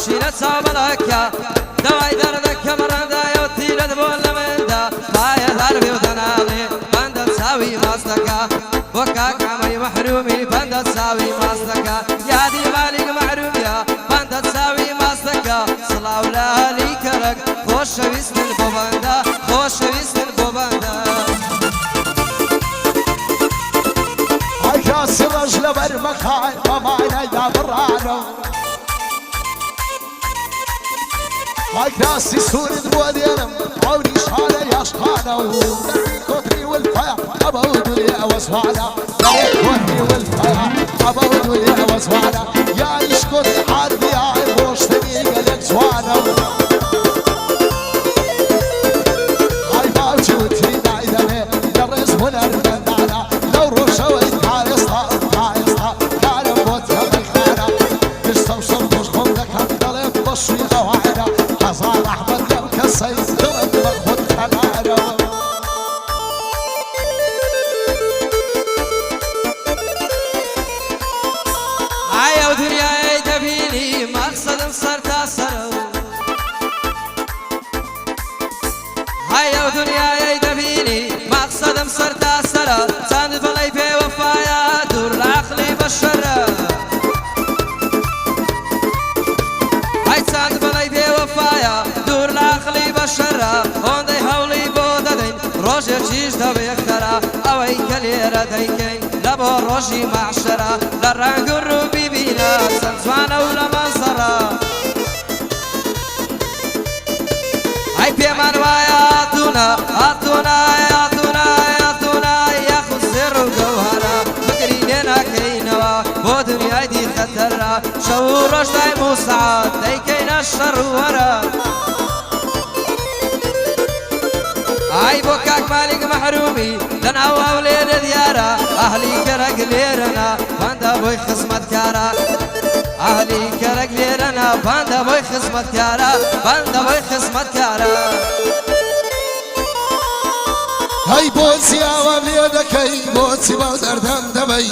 شيلة صابرك دواي دردك مرندا يوتيلة بول مندا هاي ضربي وتنالي بند تساوي مصدقة وكاك عمي محرومي بند تساوي مصدقة يا دي مالك محروم يا بند تساوي مصدقة صلاة ولا ليك لك خوش ويسن البوبندا خوش ويسن البوبندا هاي كاس الرجل برمكان ومعنا يا برانو هاي كاسي سورد بودينم عوني شحالة يا شحالة كوتري والفيا أبود لي أوسوانا كوتري والفيا أبود لي أوسوانا يا يشكت حد يا بوش تنيق لك سوانا هاي موجودي دايدمي درس هنر بندانا لو روشوي كايستا كالم بوتها بالخانة تستوصل مشغول لك هندلم بصوي غواعنا حصان أحمد لو كسيت ضرب مخبط خلانه هاي ودنيا تبيني مقصد صرت أسر هاي ودنيا تبيني مقصد صرت أسر ساند بلاي في وفايا دور العقل بشر هاي ساند بلاي في وفايا دور العقل بشر هوندي هولي بوددين روجي تشيش دبي اخترا اوي كليرا ديكين لبو روجي معشرة لرانق الروبي بينا سنسوانا ولا منصرة هاي بيمان وايا اتونا يا خسر وجوهرة فكرينينا كينوا بو دنيا دي خطرة شو رشداي مساعد ديكين الشر ورا هاي بوكاك مالك محرومي لنا وليد ديارة أهلي كرق ليرنا باندا بوي خصمت كارا أهلي كرق ليرنا باندا بوي خصمت كارا باندا بوي خصمت كارا هاي بوسي عوام ليدكي بوسي بودردم دمي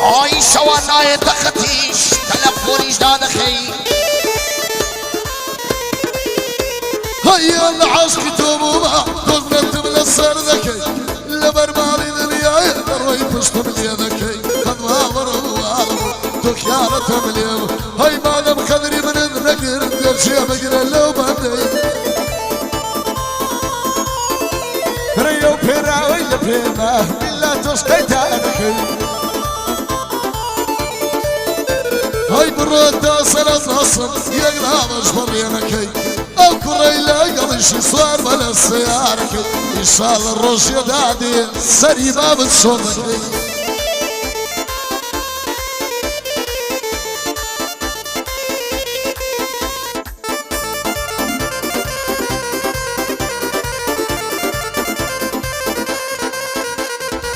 هاي شوانا يتختيش تلفونيش دادخي هيا العشق توبوما تغنت من الصار ذكي لبر مالي دنيا دروي بشتم لي ذكي قد ما ضربوا دكيانة مليم هاي ما دم خذري من الذكر درشي بقر لو بندي ريو بيرا ويلا بيرا بلا تسقيتا ذكي هاي برود صلت نصر يقرا مجبر ينكي او كريلا قضيش صار بلا السيارة ان شاء الله الروش يدادي سري باب الصوتك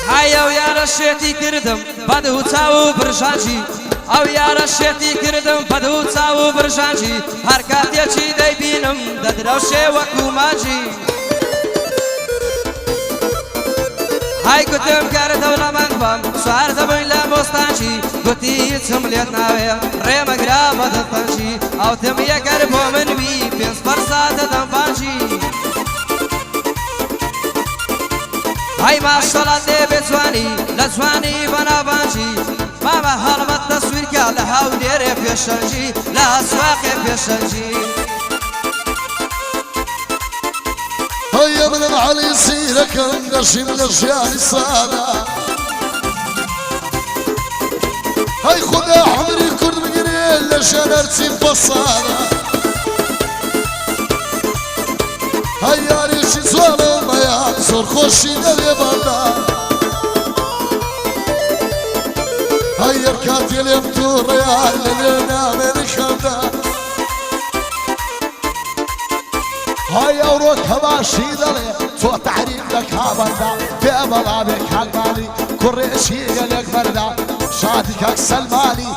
هاي ويا رشيتي كردم بدو تاو برشانجي او يا رشيتي كردم بدو تاو برشانجي هركات يجي دي بينم ددروشي وكو ماجي هاي كتم كارت ولا منفم سوار دبن لا مستانجي قتي يتسم ليتناوي ريم قرابة دفنجي او تم يكربو من بي بينس برسات دنفانجي هاي ما شلاتي بتواني لتواني بنا بانجي ماما هرمت تصوير قال هاوديري في الشنجي لا اسواقي في الشنجي هيا من العلي سيرك نشي من الاشياء الصادة هاي خدا حمري كرد مقريل لشان ارتسم بصادة هيا ريشي سوالو ميا صور خوشي دلي باندا هيا ركاتي اليمتو ريال لنا من خمدا هاي اوروك هباشي دلي تو تعريف لك هابندا في امرابك هالمالي كريشي لك بردا شادك سلماني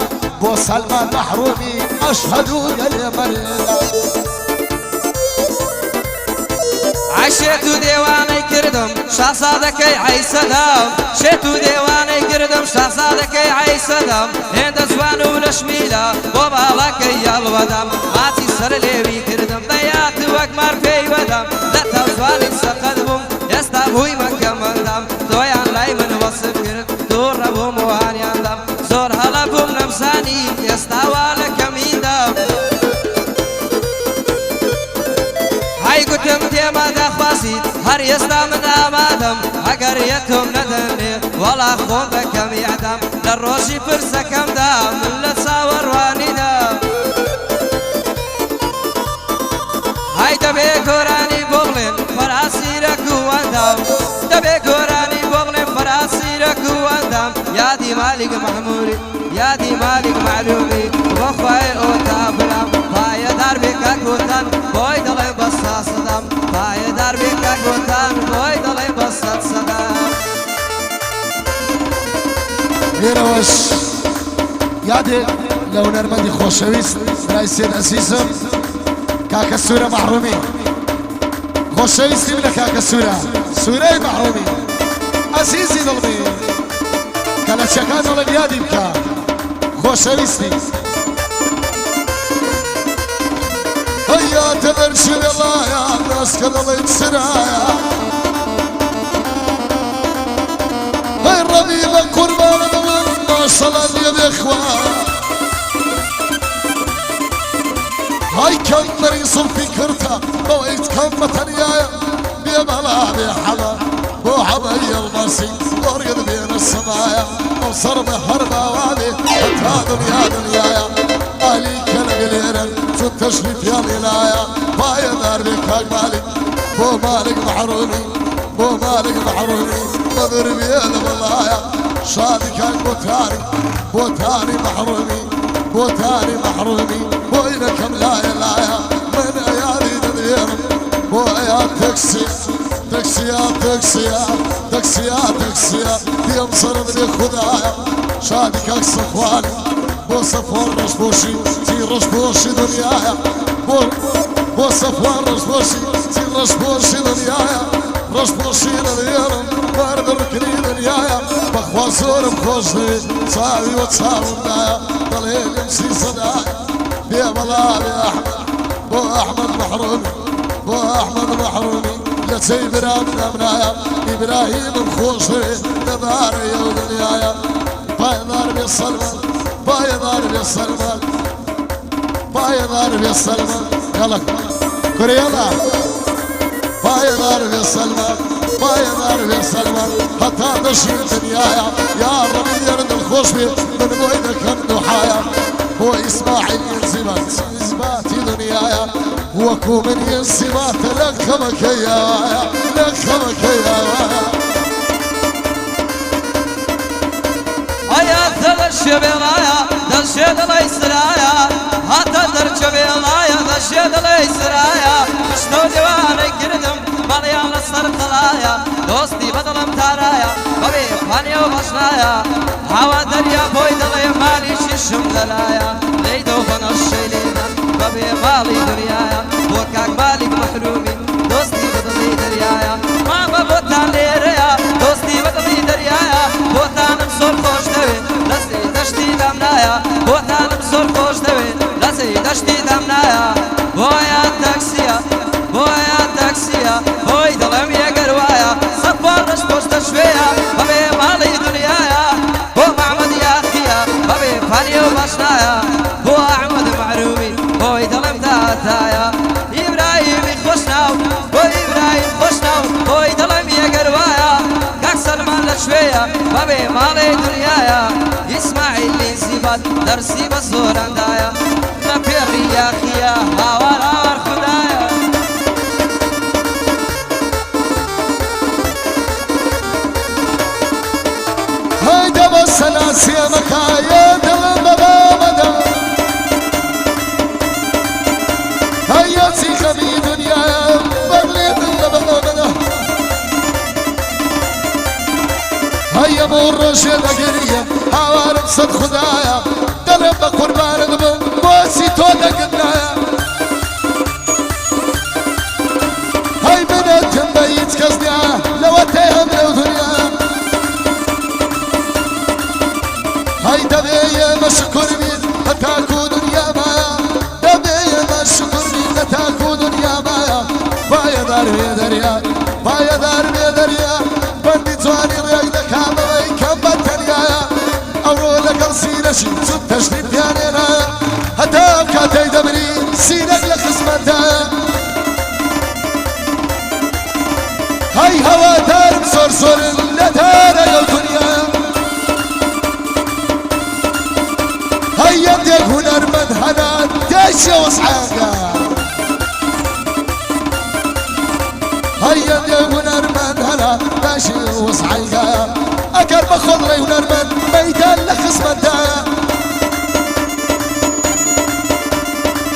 بو سلمان محرومي اشهدوا يا مريدا عشێت و دێوانەی کردم شاسادەکەی عەیسەدام شێت و دێوانەی کردم شاسادەکەی عەیسەدام هێندە جوان و لەشمیلە بۆ باڵەکەی یاڵوەدام ماچی سەر لێوی کردم دەیات وەک مار پێی وەدام لە تاو جوانی سەقەت بووم ئێستا بووی مەکەمەندام تۆیان لای من وەسف کرد دووڕە بووم وانیاندام زۆر هەڵە بووم نەمزانی ئێستا وا لە کەمیندام هەی گوتم تێمە دەخوازیت هەر ئێستا من ئامادەم ئەگەر یەکم نەدەنێ وەڵا خۆم بەکەم یادام لە ڕۆژی پرسەکەمدا من لە چاوەڕوانیدا هەی دەبێ گۆرانی بۆ بڵێن فەراسیرەک و وەندام دەبێ گۆرانی بۆ بڵێن فەراسیرەک و وەندام یادی مالیک مەحموری یادی مالیک معلومی بۆ خوای ئۆتا برام پایەدار بێ کاکوتان بۆی دەڵێن بە ساسەدام پایەدار بێ کاکوتان بۆی دەڵێن بە سەد سەدام لێرەوەش یادێک لە هونەرمەندی خۆشەویست برای سێد ئەزیزم کاکە سوورە مەحرومی خۆشەویستیم لە کاکە سوورە سوورەی مەحرومی ئەزیزی دڵمی کە لە چەکان دەڵێن یادی بکە خۆشەویستی هەیا تەبەرچی لەڵایە ڕاستکە دەڵێت سرایە هەی ڕەبی بە قوربانە دەڵێن ماشەڵا لێ بێخوا هاي كم مريص في كرتا بويت كم متنيايا بيبلا بحلا بو حبي المرسي ورقد بين السمايا وصر بحربا وابي حتى دنيا دنيايا اهلي كالقليرا شو التشريف يا الولايا بايا دار بك مالك بو مالك محرومي بو مالك محرومي مضر بيد بلايا شادي كان بو تاني محرومي بو تاني محرومي وينكم لا يلايا من ايادي نذيرم بو اياد تكسي تكسيا تكسيا تكسيا تكسيا في مصر ذي خدايا شادك صفواني بو صفوان رشبوشي تي رشبوشي دنيايا بو صفوان رشبوشي تي رشبوشي دنيايا رشبوشي نذيرم وارد ركني دنيايا بخوا زورم خوشني صاوي وتصاوم دايا ضليل يمسي صدايا يا بلا يا احمد بو احمد محرومي بو احمد محرومي لا تيبرام منايا ابراهيم الخوشي دبار يا ودنيايا بايدار بالسلمان بايدار بالسلمان بايدار بالسلمان يلا كريلا بايدار بالسلمان بايدار بالسلمان حتى نشيل دنيايا يا ربي يرد الخوشي من بوينك النحايا هو إسماعيل ينزبات إثباتي دنيايا وكو من ينزبات لك مكيايا لك مكيايا هيا تدشي بلايا دشي دلي سرايا حتى درجة بلايا دشي دلي سرايا شنو ديواني كردم مليان لسر خلايا دوستي بدلم تارايا ببي فانيا وبشرايا هوا دريا بوي دلي مالي ششم دلايا ليدو بنشي لينا ببي مالي دريايا وكاك مالك محرومي دوستي بدلي دريايا ماما بوتان ليريا دوستي بدلي دريايا بوتانم زور خوش دوي لسي دشتي دمنايا بوتانم زور خوش دوي لسي دشتي دمنايا بويا تاكسيا بويا تاكسيا بوي دلم يا قروايا صفار رش بوش تشويا ببي مالي دنيايا بو معمد يا اخيا ببي فاني وبشنايا بو احمد معرومي بوي دلم تاتايا ابراهيم خوشناو بو ابراهيم خوشناو بوي دلم يا قروايا كاك سلمان لشويا ببي مالي دنيايا اسماعيل لنسيبات درسي بزور عندايا نبيري يا اخيا هاوار هاوار خدايا هيدا بس ناسي مكايا دلم بابا مدام هيا تيخبي دنيايا بغلي دلم بابا مدام هيا مور رشد قرية هوارم صد خدايا دلم بقربان دبم واسي تودا قدنايا هاي من دار بيدريا بايا دار بيدريا بندي تواني ريق كامل كم بتنيا أورو لك السيرشي زود تشريف يانينا هتاب كاتي دبري سينك لخصمتا هاي هوا دار بصرصر لدار يا الدنيا هيا دي هنر مدهنا داشة وصعاقا هيا دي هنر مدهنا داشة وصعاقا أكر بخضري هنر من ميدان لخصمتا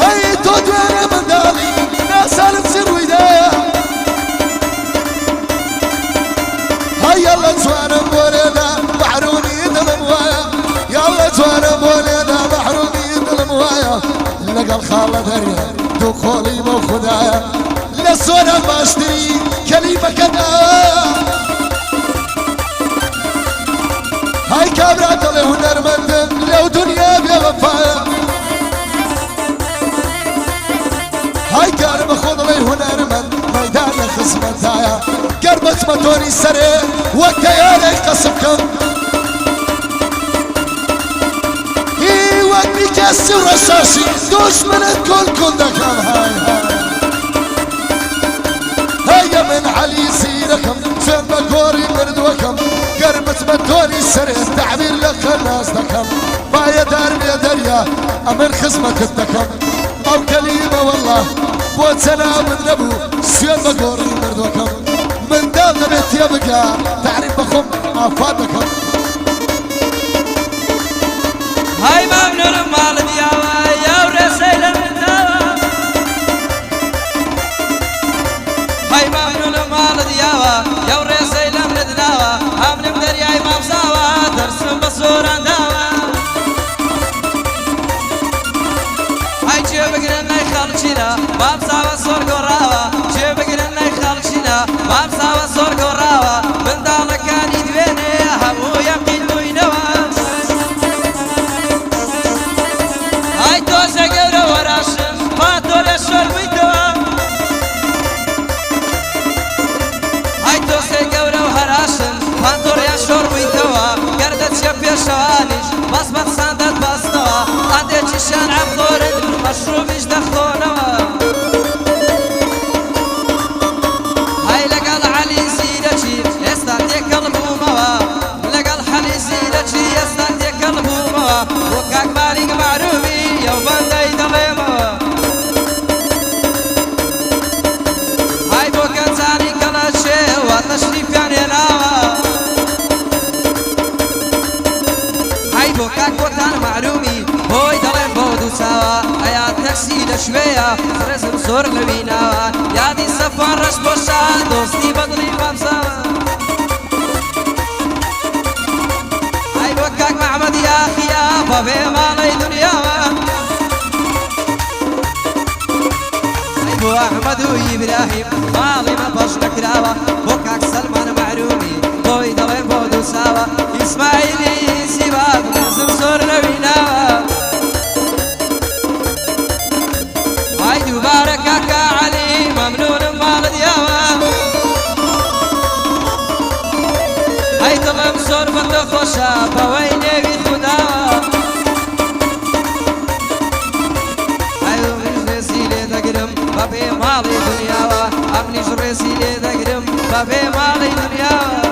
هيا تود وانا من دالي ناس الفسر ويدايا هيا الله توانا بولينا محرومي دلموايا يلا توانا بولينا محرومي دلموايا لقى الخالة دريا دخولي موخدايا لسونا باشتري كلمة كدايا هاي كابرات اللي هنر مندن لو دنيا بيغفايا هاي قرب خذ لي هنر من ميدان خصمتايا قربت متوني سري وكيالي قصبكم هي وقتي كسي ورشاشي دوش من الكل كندكم هيا من علي سيركم سنة كوري مردوكم قربت متوني سري تعبير لك الناس دكم بايا دار يا دريا امن خصمة الدكم او كلمة والله بوت سلام النبو سيان بقوري مردوكم من دال نبيت يبقى تعرف بخم افادكم هاي ممنون مال دياوا يا ورسيل الدوا هاي ممنون مال دياوا يا ورسيل الدوا هم نقدر يا امام سوا درس بصوران دوا هاي جيبقنا يخلشنا باب سوا صور قراوا جيبقنا يخلشنا باب سوا صور قراوا من دال كان يدويني همو يقين وينوا هاي توسع قرا وراشم ما تولي الشربيتوا هاي توسع قرا وراشم ما تولي الشربيتوا قردت شبيه شوانيش بس بتصندت بسنوا عندي تشان عبدورد مشروبيش دخونوا هاي لقال علي سيدتي استنتي قلبوموا لقال حلي سيدتي استنتي قلبوموا وكاك مالك معرومي يوم بندي دليموا هاي بوكا تاني كلا شيء وتشريف يعني ناوا هاي بوكاك وتان معرومي هوي دليم بودو سوا هيا تكسيد شوية فرزم صور لبيناوا يادي سفر رش بوشا دوستي بدلي بامساوا هاي بوكاك معمد يا خيا بابي مالي دنياوا هاي بو احمد وابراهيم مالي ما بشنا كراوا بوكاك سلمان معرومي هوي دليم بودو سوا اسماعيلي سيباد فرزم صور لبيناوا هاي دوباركك علي ممنون مال دياوا هاي طلب صرفة خوشا بويني بخداوا هاي جرسي لي دقرم بابي مالي دنياوا امني جرسي لي دقرم بابي مالي دنياوا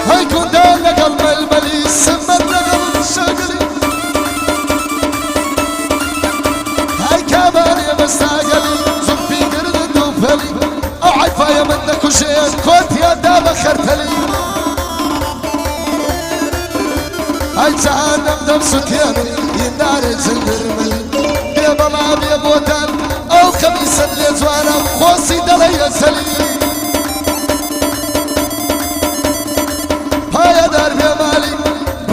هاي كنت لقلب الملي سمت لقلب شغلي هاي كمان يا مستعجلي زنبي قرد دوفلي او عفايا منك وشيء كنت يا دابا خرتلي هاي تعالم دم سكياني ينار زنرمل يا بلاب يا بوتان او خميس اللي زوانا خوصي دلي سلي هاي دار يا مالي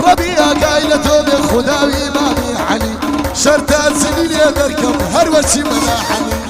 ربيع قايلته بخداوي مامي علي شرطات سنين يا دركم هر وشي مناحني